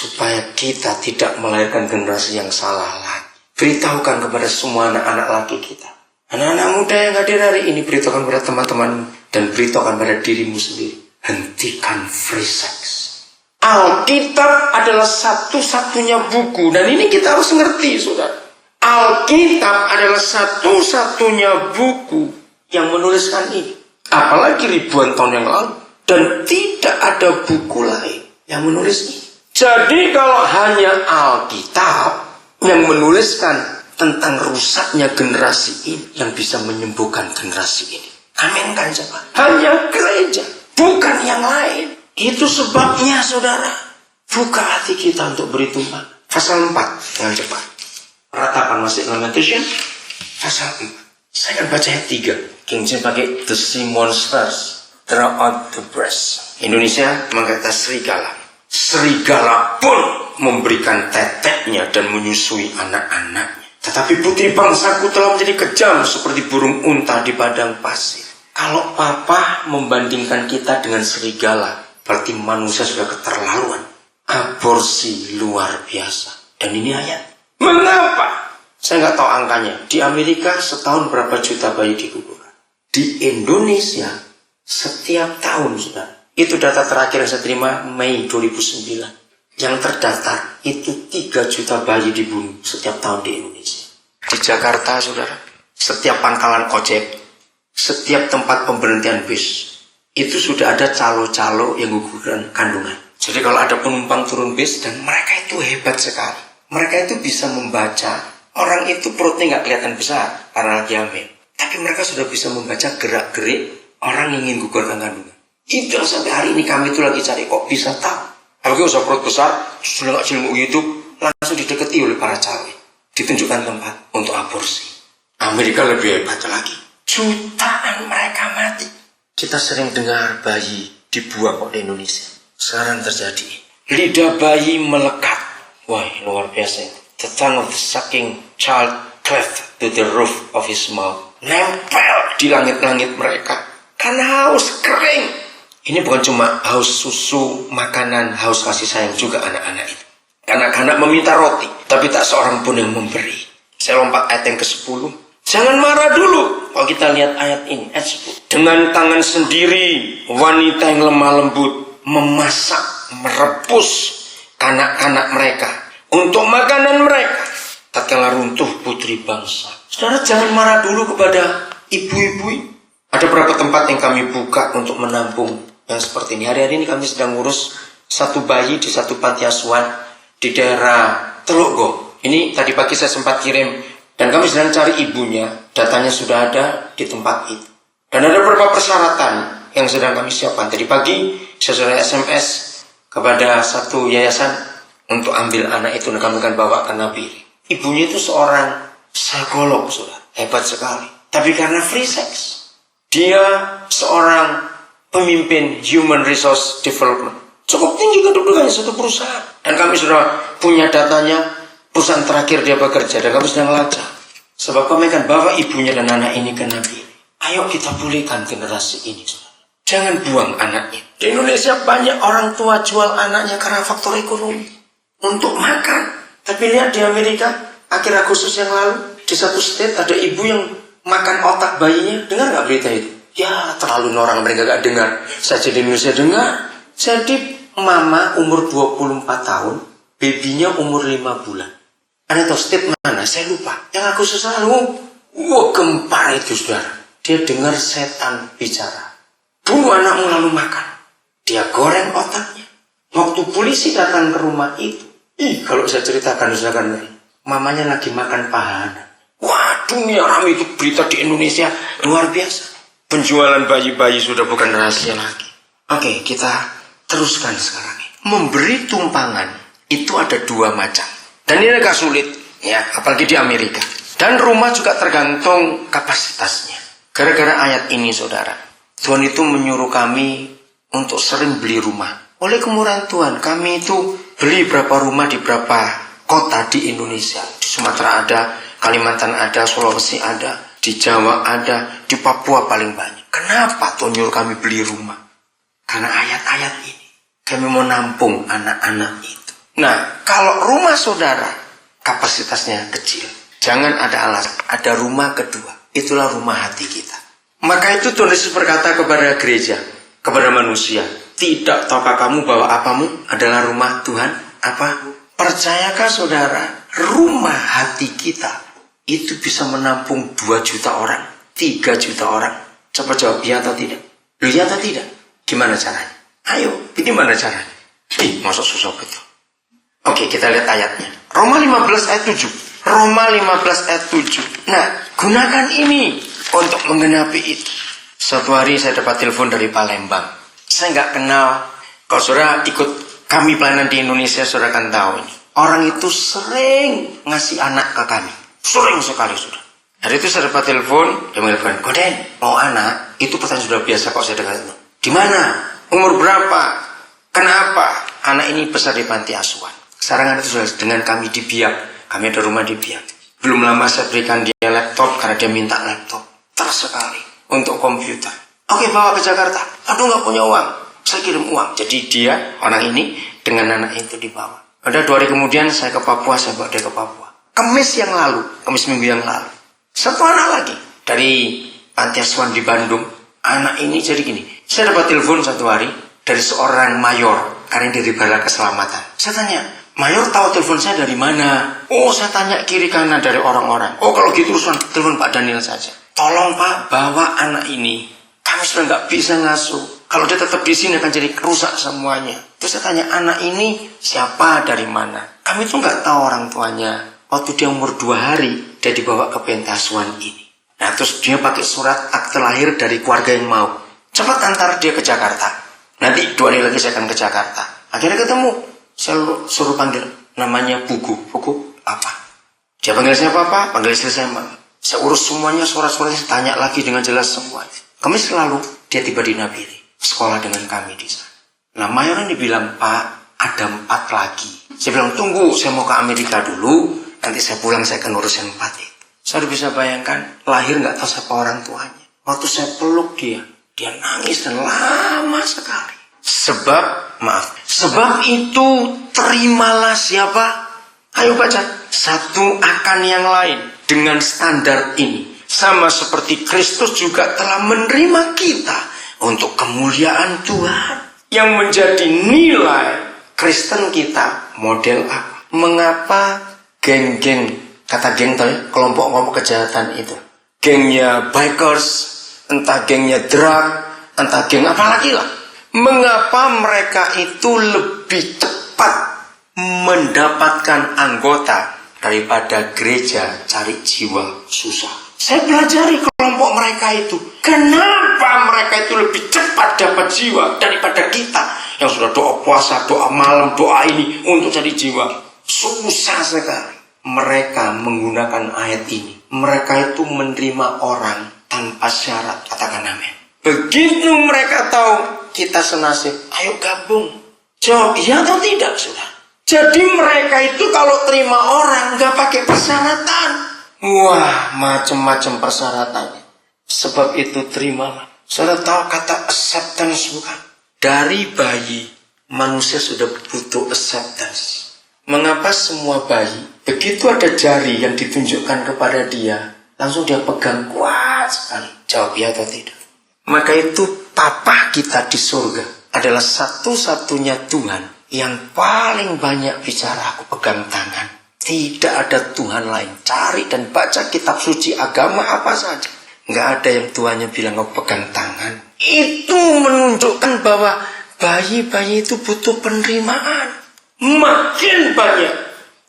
supaya kita tidak melahirkan generasi yang salah lagi. Beritahukan kepada semua anak-anak laki kita. Anak-anak muda yang hadir hari ini, beritahukan kepada teman-teman dan beritahukan pada dirimu sendiri. Hentikan free sex. Alkitab adalah satu-satunya buku, dan ini kita harus ngerti, saudara. Alkitab adalah satu-satunya buku yang menuliskan ini. Apalagi ribuan tahun yang lalu. Dan tidak ada buku lain yang menulis ini. Jadi kalau hanya Alkitab yang menuliskan tentang rusaknya generasi ini, yang bisa menyembuhkan generasi ini, amin kan coba? Hanya gereja, bukan yang lain. Itu sebabnya saudara, buka hati kita untuk berhitungan. Pasal 4, dengan cepat. Ratapan masih Lamentation, pasal 4. Saya akan baca ayat 3. King James pakai the sea monsters draw out the breast. Indonesia mengatakan serigala. Serigala pun memberikan teteknya dan menyusui anak-anaknya. Tetapi putri bangsaku telah menjadi kejam seperti burung unta di padang pasir. Kalau papa membandingkan kita dengan serigala, berarti manusia sudah keterlaluan. Aborsi luar biasa. Dan ini ayat. Mengapa? Saya nggak tahu angkanya. Di Amerika setahun berapa juta bayi dikuburkan. Di Indonesia setiap tahun sudah. Itu data terakhir yang saya terima Mei 2009. Yang terdaftar itu 3 juta bayi dibunuh setiap tahun di Indonesia. Di Jakarta, saudara, setiap pangkalan ojek, setiap tempat pemberhentian bis, itu sudah ada calo-calo yang gugurkan kandungan. Jadi kalau ada penumpang turun bis, dan mereka itu hebat sekali. Mereka itu bisa membaca, orang itu perutnya nggak kelihatan besar karena lagi hamil. Tapi mereka sudah bisa membaca gerak-gerik orang yang ingin gugurkan kandungan. Itu yang sampai hari ini kami itu lagi cari, kok bisa tahu. Apalagi usah perut besar, sudah nggak cilmu YouTube, langsung didekati oleh para cawe. Ditunjukkan tempat untuk aborsi. Amerika lebih hebat lagi. Jutaan mereka mati. Kita sering dengar bayi dibuang kok di Indonesia. Sekarang terjadi. Lidah bayi melekat. Wah, luar biasa. The tongue of the sucking child cleft to the roof of his mouth. Nempel di langit-langit mereka. Karena haus kering. Ini bukan cuma haus susu, makanan, haus kasih sayang juga anak-anak itu. Anak-anak meminta roti, tapi tak seorang pun yang memberi. Saya lompat ayat yang ke-10. Jangan marah dulu. Kalau kita lihat ayat ini, ayat 10. Dengan tangan sendiri, wanita yang lemah lembut memasak, merebus kanak-kanak mereka untuk makanan mereka. Tatkala runtuh putri bangsa. Saudara, jangan marah dulu kepada ibu-ibu. Ada beberapa tempat yang kami buka untuk menampung yang seperti ini. Hari-hari ini kami sedang ngurus satu bayi di satu panti asuhan di daerah Teluk. Ini tadi pagi saya sempat kirim, dan kami sedang cari ibunya. Datanya sudah ada di tempat itu. Dan ada beberapa persyaratan yang sedang kami siapkan. Tadi pagi saya sudah SMS kepada satu yayasan untuk ambil anak itu, dan kami akan bawa ke Nabi. Ibunya itu seorang psikolog, sudah hebat sekali. Tapi karena free sex, dia seorang pemimpin human resource development. Cukup tinggi kedudukannya satu perusahaan. Dan kami sudah punya datanya, perusahaan terakhir dia bekerja, dan kami sedang lacak. Sebab kami akan bawa ibunya dan anak ini ke Nabi. Ayo kita pulihkan generasi ini. Jangan buang anaknya. Di Indonesia banyak orang tua jual anaknya karena faktor ekonomi. Untuk makan. Tapi lihat di Amerika, akhir Agustus yang lalu, di satu state ada ibu yang makan otak bayinya. Dengar nggak berita itu? Ya, terlalu orang mereka gak dengar. Saya di Indonesia dengar. Jadi mama umur 24 tahun, babynya umur 5 bulan. Anda tahu state mana? Saya lupa. Yang Agustus lalu, wah gempar itu saudara. Dia dengar setan bicara. Bunuh anakmu lalu makan. Dia goreng otaknya. Waktu polisi datang ke rumah itu, kalau saya ceritakan misalkan, mamanya lagi makan paha anak. Wah, dunia ramai itu berita di Indonesia luar biasa. Penjualan bayi-bayi sudah bukan rahasia lagi. Oke, kita teruskan sekarang. Memberi tumpangan itu ada 2 macam. Dan ini agak sulit, ya, apalagi di Amerika. Dan rumah juga tergantung kapasitasnya. Gara-gara ayat ini, saudara, Tuhan itu menyuruh kami untuk sering beli rumah. Oleh kemurahan Tuhan, kami itu beli berapa rumah di berapa kota di Indonesia. Di Sumatera ada, Kalimantan ada, Sulawesi ada, di Jawa ada, di Papua paling banyak. Kenapa Tuhan nyuruh kami beli rumah? Karena ayat-ayat ini. Kami mau nampung anak-anak itu. Nah, kalau rumah saudara kapasitasnya kecil, jangan ada alasan. Ada rumah kedua. Itulah rumah hati kita. Maka itu Tuhan Yesus berkata kepada gereja, kepada manusia, tidak tahukah kamu bahwa apamu adalah rumah Tuhan? Apa? Percayakah saudara, rumah hati kita itu bisa menampung 2 juta orang, 3 juta orang? Coba jawab, iya atau tidak? Lu iya atau tidak? Gimana caranya? Ayo, gimana caranya? Masa susah betul. Oke, kita lihat ayatnya. Roma 15 ayat 7. Roma 15 ayat 7. Nah, gunakan ini untuk menggenapi itu. Suatu hari saya dapat telepon dari Palembang. Saya nggak kenal. Kalau saudara ikut kami pelayanan di Indonesia, saudara akan tahu ini. Orang itu sering ngasih anak ke kami. Sering sekali, saudara. Hari itu saya dapat telepon, dia menelpon, Goden, mau anak? Itu pertanyaan sudah biasa kok saya dengar itu. Di mana? Umur berapa? Kenapa? Anak ini besar di panti asuhan. Sekarang itu sudah dengan kami di Biak. Kami ada rumah di Biak. Belum lama saya berikan dia laptop karena dia minta laptop. Sekali untuk komputer. Oke, bawa ke Jakarta. Aduh, nggak punya uang. Saya kirim uang. Jadi dia, orang ini, dengan anak itu dibawa. Pada 2 hari kemudian saya ke Papua, saya bawa dia ke Papua. Kamis minggu yang lalu. Satu anak lagi dari panti asuhan di Bandung. Anak ini jadi gini. Saya dapat telepon satu hari dari seorang mayor karena dari Bala Keselamatan. Saya tanya, Mayor tahu telepon saya dari mana? Oh, saya tanya kiri kanan dari orang-orang. Oh, kalau gitu urusan telepon Pak Daniel saja. Tolong Pak, bawa anak ini. Kami sudah nggak bisa ngasuh. Kalau dia tetap di sini akan jadi rusak semuanya. Terus saya tanya, anak ini siapa, dari mana? Kami tuh nggak tahu orang tuanya. Waktu dia umur 2 hari, dia dibawa ke pentasuan ini. Nah, terus dia pakai surat akte lahir dari keluarga yang mau. Cepat antar dia ke Jakarta. Nanti 2 hari lagi saya akan ke Jakarta. Akhirnya ketemu. Saya suruh panggil namanya Buku apa? Dia panggil saya Papa, panggil istri saya Mama. Saya urus semuanya, suara-suaranya saya tanya lagi dengan jelas semua. Kami selalu, dia tiba di Nabili, sekolah dengan kami di sana. Nah, Mayor ini bilang, Pak, ada 4 lagi. Saya bilang, tunggu, saya mau ke Amerika dulu, nanti saya pulang saya akan urusin 4 itu. Saya bisa bayangkan, lahir nggak tahu siapa orang tuanya. Waktu saya peluk dia nangis dan lama sekali. Sebab itu terimalah siapa? Ayo baca. Satu akan yang lain dengan standar ini. Sama seperti Kristus juga telah menerima kita untuk kemuliaan Tuhan. Yang menjadi nilai Kristen kita model apa? Mengapa geng-geng, kata geng tadi, kelompok-kelompok kejahatan itu. Gengnya bikers, entah gengnya drug, entah geng apa lagi lah. Mengapa mereka itu lebih cepat mendapatkan anggota daripada gereja cari jiwa susah? Saya pelajari kelompok mereka itu. Kenapa mereka itu lebih cepat dapat jiwa daripada kita yang sudah doa puasa, doa malam, doa ini untuk cari jiwa? Susah sekali. Mereka menggunakan ayat ini. Mereka itu menerima orang tanpa syarat. Katakan amin. Begitu mereka tahu kita senasib, ayo gabung. Jawab iya atau tidak, sudah. Jadi mereka itu kalau terima orang nggak pakai persyaratan. Wah, macam-macam persyaratannya. Sebab itu terimalah. Sudah tahu kata acceptance bukan? Dari bayi manusia sudah butuh acceptance. Mengapa semua bayi begitu ada jari yang ditunjukkan kepada dia, langsung dia pegang kuat sekali? Jawab iya atau tidak? Maka itu Papa kita di surga adalah satu-satunya Tuhan yang paling banyak bicara. Aku pegang tangan. Tidak ada Tuhan lain. Cari dan baca kitab suci agama apa saja. Nggak ada yang Tuhannya bilang kau pegang tangan. Itu menunjukkan bahwa bayi-bayi itu butuh penerimaan. Makin banyak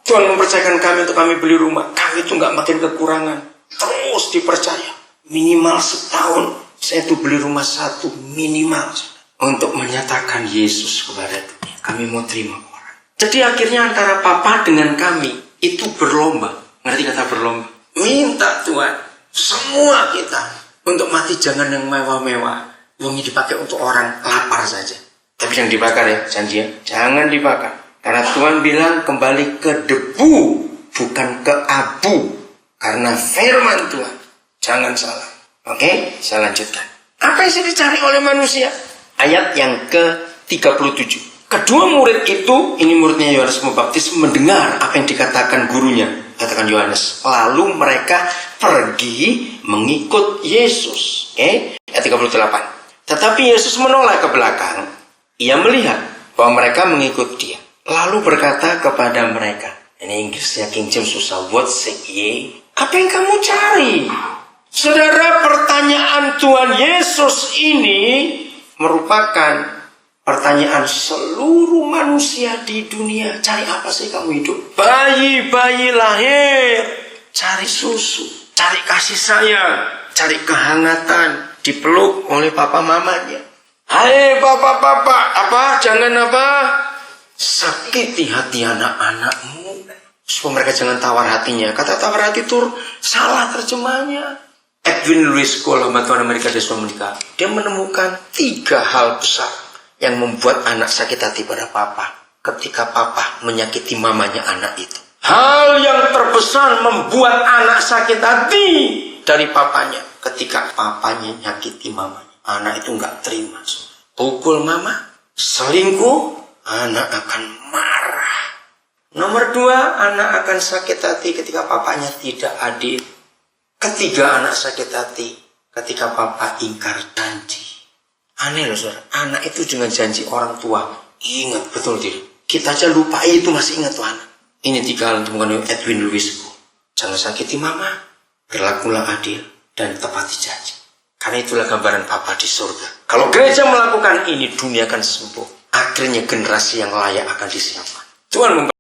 Tuhan mempercayakan kami untuk kami beli rumah. Kami itu nggak makin kekurangan. Terus dipercaya. Minimal setahun saya tuh beli rumah 1 minimal untuk menyatakan Yesus kepada dunia. Kami mau terima orang. Jadi akhirnya antara Papa dengan kami itu berlomba. Ngerti kata berlomba? Minta Tuhan semua kita untuk mati jangan yang mewah-mewah. Uangnya dipakai untuk orang lapar saja. Tapi jangan dibakar ya, janji ya. Jangan dibakar. Karena Tuhan bilang kembali ke debu, bukan ke abu. Karena firman Tuhan. Jangan salah. Oke, saya lanjutkan. Apa yang dicari oleh manusia? Ayat yang ke-37. Kedua murid itu, ini muridnya Yohanes Pembaptis, mendengar apa yang dikatakan gurunya, katakan Yohanes. Lalu mereka pergi mengikut Yesus. Ayat 38. Tetapi Yesus menoleh ke belakang. Ia melihat bahwa mereka mengikut dia. Lalu berkata kepada mereka, ini Inggrisnya King James susah, what seek ye? Apa yang kamu cari? Saudara, pertanyaan Tuhan Yesus ini merupakan pertanyaan seluruh manusia di dunia. Cari apa sih kamu hidup? Bayi-bayi lahir, cari susu, cari kasih sayang, cari kehangatan, dipeluk oleh papa mamanya. Hai papa, apa? Jangan apa? Sakiti hati anak-anakmu. Supaya mereka jangan tawar hatinya. Kata tawar hati itu salah terjemahnya. Edwin Lewis Cole, hamba Tuhan Amerika Amerika, dia menemukan 3 hal besar yang membuat anak sakit hati pada papa ketika papa menyakiti mamanya anak itu. Hal yang terbesar membuat anak sakit hati dari papanya ketika papanya nyakiti mamanya. Anak itu nggak terima. Pukul mama, selingkuh, anak akan marah. Nomor 2, anak akan sakit hati ketika papanya tidak adil. Ketiga, anak sakit hati ketika papa ingkar janji. Aneh loh saudara, anak itu dengan janji orang tua ingat betul dia. Kita aja lupa itu masih ingat tuh anak. Ini 3 hal untuk mengenai Edwin Lewis. Jangan sakiti mama, berlakulah adil, dan tepati janji. Karena itulah gambaran Papa di surga. Kalau gereja melakukan ini, dunia akan sembuh. Akhirnya generasi yang layak akan disiapkan. Tuhan